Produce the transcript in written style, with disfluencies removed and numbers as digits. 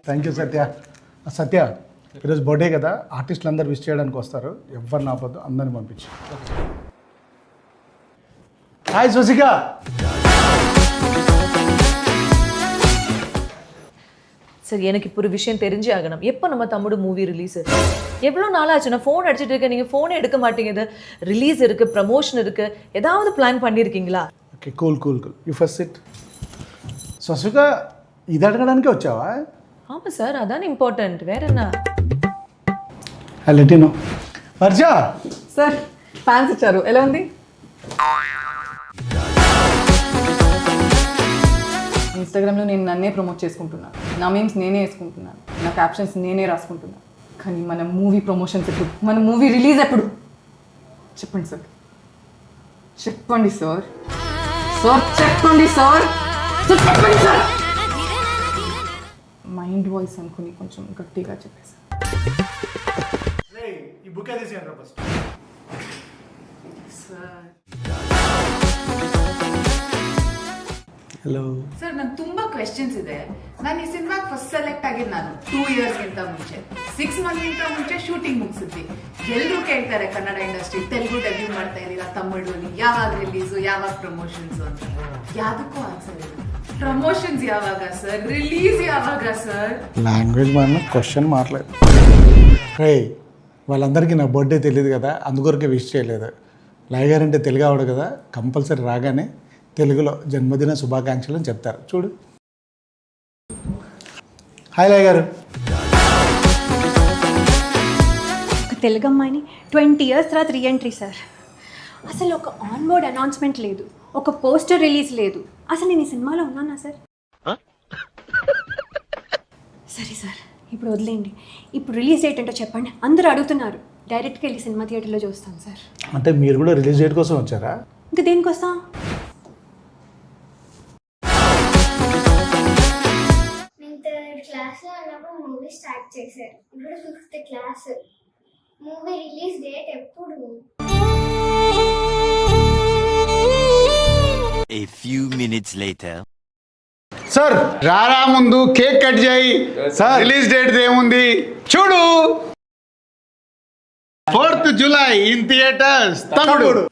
Thank you సత్య. సత్య ఈరోజు birthday కదా, ఆర్టిస్టులు అందరు విష్ చేయడానికి వస్తారు, ఎవరిని ఆపొద్దు, అందరిని పంపించు. హాయ్ స్వసిక. சார் எனக்கு இப்போ ஒரு விஷயம் தெரிஞ்சே ஆகணும். எப்போ நம்ம தமிழ் மூவி ரிலீஸ்? எவ்வளோ நாளாச்சு நான் ஃபோன் அடிச்சுட்டு இருக்கேன், நீங்கள் ஃபோனே எடுக்க மாட்டேங்குது. ரிலீஸ் இருக்குது, ப்ரமோஷன் இருக்குது, ஏதாவது பிளான் பண்ணியிருக்கீங்களா? Okay cool cool cool, you first sit. Swasika ఇది అడగడానికే వచ్చావా? ஆமாம் சார், அதான் இம்பார்ட்டன்ட். வேற என்ன? లెటినో వర్ష. సార్ ఫ్యాన్స్ ఇచ్చారు, ఎలా ఉంది? ఇన్స్టాగ్రామ్లో నేను నన్నే ప్రమోట్ చేసుకుంటున్నాను, నా మీమ్స్ నేనే వేసుకుంటున్నాను, నా క్యాప్షన్స్ నేనే రాసుకుంటున్నాను. కానీ మన మూవీ ప్రమోషన్స్ ఎప్పుడు, మన మూవీ రిలీజ్ ఎప్పుడు? చెప్పండి సార్, చెప్పండి సార్, సార్ చెప్పండి సార్, చెప్పండి సార్. మైండ్ వాయిస్ అనుకుని కొంచెం గట్టిగా చెప్పేసి. ఈ book first. Sir hello sir, ನಂಗೆ ತುಂಬಾ ಕ್ವೆಶ್ಚನ್ಸ್ ಇದೆ. ನಾನು ಈ ಸಿನಿಮಾಗೆ ಫಸ್ಟ್ ಸೆಲೆಕ್ಟ್ ಆಗಿದ್ದು ನಾನು 2 ಇಯರ್ಸ್ಗಿಂತ ಮುಂಚೆ, 6 ಮಂತ್ಗಿಂತ ಮುಂಚೆ ಶೂಟಿಂಗ್ ಮುಗಿಸಿದ್ವಿ. ಎಲ್ಲರೂ ಕೇಳ್ತಾರೆ ಕನ್ನಡ ಇಂಡಸ್ಟ್ರಿ ತೆಲುಗು ಡೆಬ್ಯೂ ಮಾಡ್ತಾ ಇದ್ದೀರಾ, ತಮಿಳಲ್ಲಿ ಯಾವಾಗ ರಿಲೀಸು, ಯಾವಾಗ ಪ್ರಮೋಷನ್ಸ್ ಅಂತ. ಯಾವುದಕ್ಕೂ ಆನ್ಸರ್ ಇಲ್ಲ. ಪ್ರಮೋಷನ್ಸ್ ಯಾವಾಗ ಸರ್, ರಿಲೀಸ್ ಯಾವಾಗ ಸರ್? లాంగ్వేజ్ మన క్వశ్చన్ మాట్లాడు. రే వాళ్ళందరికీ నా బర్త్డే తెలియదు కదా, అందుకొరకే విష్ చేయలేదు. లాయ్ గారు అంటే తెలుగు ఆవిడ కదా, కంపల్సరీ రాగానే తెలుగులో జన్మదిన శుభాకాంక్షలు అని చెప్తారు. చూడు. హాయ్ లాయ్ గారు. ఒక తెలుగు అమ్మాయిని 20 ఇయర్స్ తర్వాత రీఎంట్రీ సార్. అసలు ఒక ఆన్ బోర్డ్ అనౌన్స్మెంట్ లేదు, ఒక పోస్టర్ రిలీజ్ లేదు. అసలు నేను ఈ సినిమాలో ఉన్నానా సార్? సరే సార్, ఇప్పుడు వదిలేండి. ఇప్పుడు రిలీజ్ డేట్ ఏంటో చెప్పండి. అందరూ అడుగుతున్నారు. డైరెక్ట్గా వెళ్ళి సినిమా థియేటర్లో చూస్తాను సార్. అంటే మీరు కూడా రిలీజ్ డేట్ కోసం వచ్చారా? ఇంకా దేనికోసం? క్లాస్లో ఉన్నప్పుడు మూవీ స్టార్ట్ చేశారు. ఇప్పుడు 5th class. Movie release date ఎప్పుడు? A few minutes later. Sir రారా, ముందు కేక్ కట్ చేయి. సార్ రిలీజ్ డేట్ ఏముంది చూడు. 4th జూలై ఇన్ థియేటర్స్ తమ్ముడు.